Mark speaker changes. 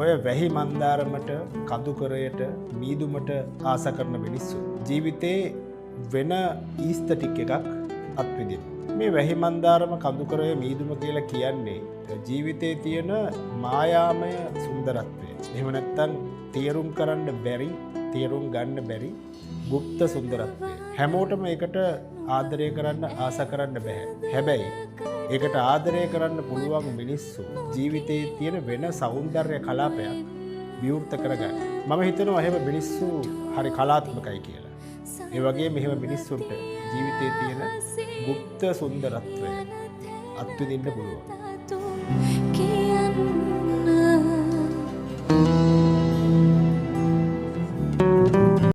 Speaker 1: ඔය වැහි මන්දාරමට කඳුකරයට මීදුමට ආස කරන මිනිස්සු ජීවිතේ වෙන ඊස්තටික් එකක් අත්විදින. මේ වැහි මන්දාරම කඳුකරය මීදුම කියලා කියන්නේ ජීවිතේ තියෙන මායාමය සුන්දරත්වය. එහෙම නැත්නම් තේරුම් කරන්න බැරි, තේරුම් ගන්න බැරි গুপ্ত සුන්දරත්වය. හැමෝටම ඒකට ආදරය කරන්න ආස කරන්න බෑ. හැබැයි ඒකට ආදරය කරන්න පුළුවන් මිනිස්සු ජීවිතයේ තියෙන වෙන සෞන්දර්ය කලාපයක් විවෘත කරගන්න. මම හිතනවා එහෙම මිනිස්සු හරි කලාත්මකයි කියලා. ඒ වගේ මෙහෙම මිනිස්සුන්ට ජීවිතයේ තියෙන গুপ্ত සුන්දරත්වය අත්විඳින්න පුළුවන්.